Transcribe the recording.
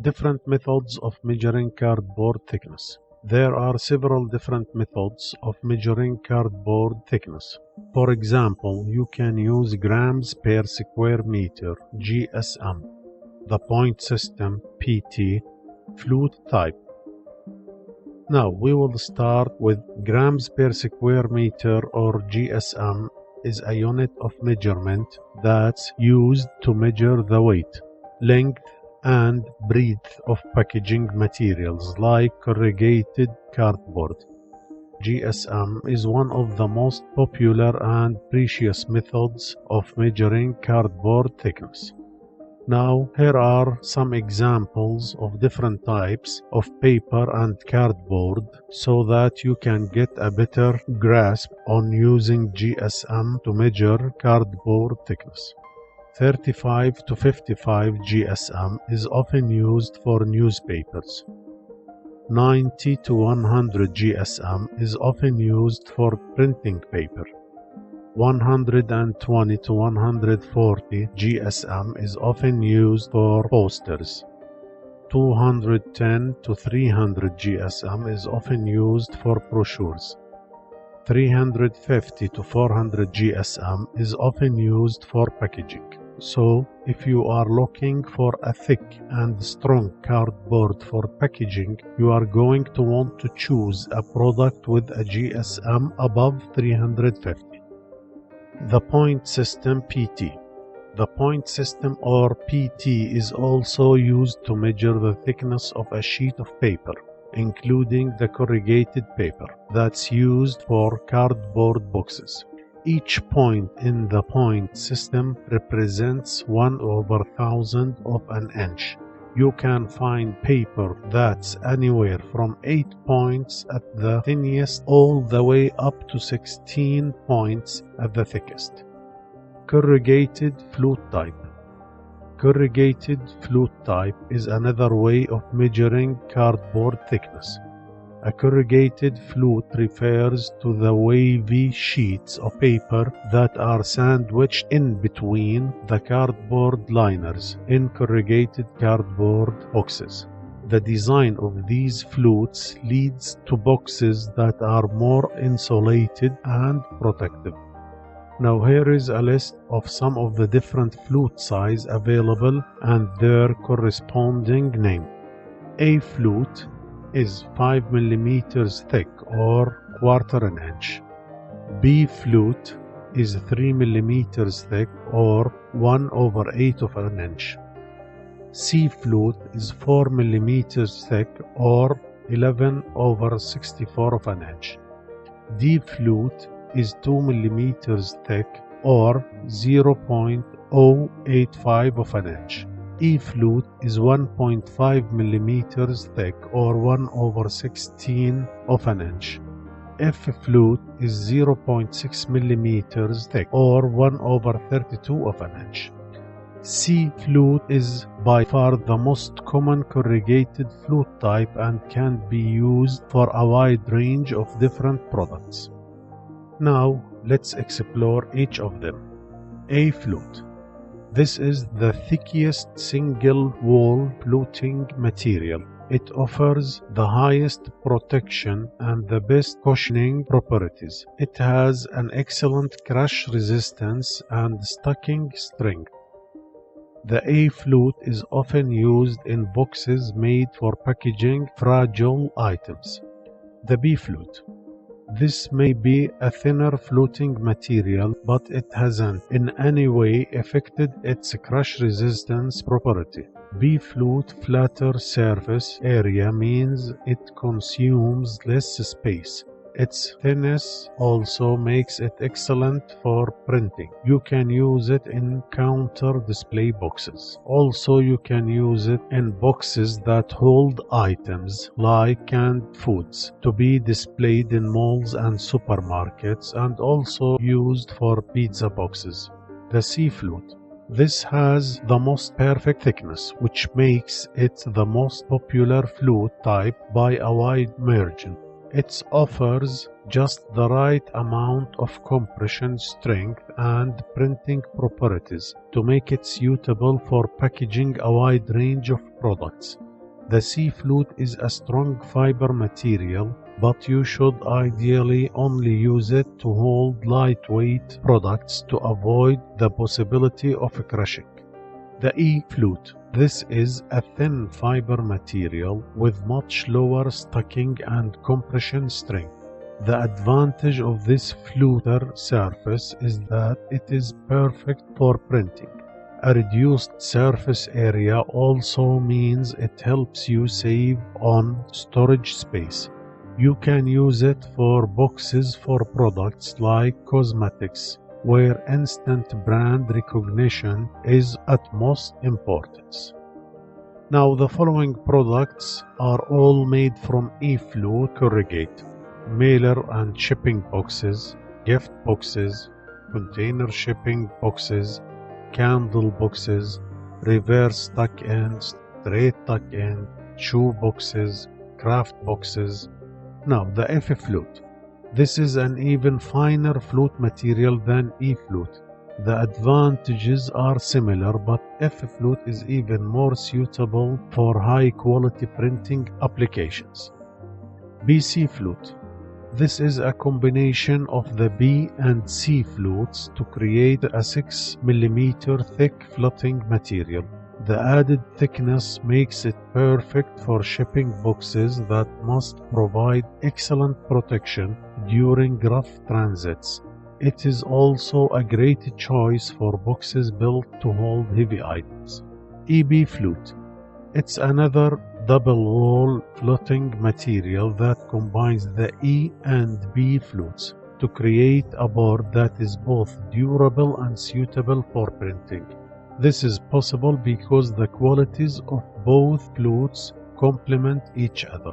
Different methods of measuring cardboard thickness. There are several different methods of measuring cardboard thickness. For example, you can use grams per square meter (GSM), the point system (PT), flute type. Now we will start with grams per square meter, or GSM is a unit of measurement that's used to measure the weight, length, and breadth of packaging materials like corrugated cardboard. GSM is one of the most popular and precious methods of measuring cardboard thickness. Now, here are some examples of different types of paper and cardboard so that you can get a better grasp on using GSM to measure cardboard thickness. 35 to 55 GSM is often used for newspapers. 90 to 100 GSM is often used for printing paper. 120 to 140 GSM is often used for posters. 210 to 300 GSM is often used for brochures. 350 to 400 GSM is often used for packaging. So, if you are looking for a thick and strong cardboard for packaging, you are going to want to choose a product with a GSM above 350. The point system PT. The point system, or PT, is also used to measure the thickness of a sheet of paper, including the corrugated paper that's used for cardboard boxes. Each point in the point system represents 1/1000 of an inch. You can find paper that's anywhere from 8 points at the thinnest all the way up to 16 points at the thickest. Corrugated flute type. Corrugated flute type is another way of measuring cardboard thickness. A corrugated flute refers to the wavy sheets of paper that are sandwiched in between the cardboard liners in corrugated cardboard boxes. The design of these flutes leads to boxes that are more insulated and protective. Now here is a list of some of the different flute sizes available and their corresponding name. A flute is 5 millimeters thick, or 1/4 inch. B flute is 3 millimeters thick, or 1/8 of an inch. C flute is 4 millimeters thick, or 11/64 of an inch. D flute is 2 millimeters thick, or 0.085 of an inch. E flute is 1.5 millimeters thick, or 1/16 of an inch. F flute is 0.6 millimeters thick, or 1/32 of an inch. C flute is by far the most common corrugated flute type and can be used for a wide range of different products. Now let's explore each of them. A flute. This is the thickest single-wall fluting material. It offers the highest protection and the best cushioning properties. It has an excellent crash resistance and stocking strength. The A flute is often used in boxes made for packaging fragile items. The B flute. This may be a thinner fluting material, but it hasn't in any way affected its crash resistance property. B flute flatter surface area means it consumes less space. Its thinness also makes it excellent for printing. You can use it in counter display boxes. Also, you can use it in boxes that hold items like canned foods to be displayed in malls and supermarkets, and also used for pizza boxes. The C flute. This has the most perfect thickness, which makes it the most popular flute type by a wide margin. It offers just the right amount of compression strength and printing properties to make it suitable for packaging a wide range of products. The C flute is a strong fiber material, but you should ideally only use it to hold lightweight products to avoid the possibility of crushing. The E flute. This is a thin fiber material with much lower stacking and compression strength. The advantage of this fluter surface is that it is perfect for printing. A reduced surface area also means it helps you save on storage space. You can use it for boxes for products like cosmetics, where instant brand recognition is utmost importance. Now the following products are all made from E-Flute Corrugated: mailer and shipping boxes, gift boxes, container shipping boxes, candle boxes, reverse tuck-in, straight tuck-in, shoe boxes, craft boxes. Now the F flute. This is an even finer flute material than E flute. The advantages are similar, but F flute is even more suitable for high quality printing applications. BC flute. This is a combination of the B and C flutes to create a 6 mm thick fluting material. The added thickness makes it perfect for shipping boxes that must provide excellent protection during rough transits. It is also a great choice for boxes built to hold heavy items. EB flute. It's another double-wall fluting material that combines the E and B flutes to create a board that is both durable and suitable for printing. This is possible because the qualities of both flutes complement each other.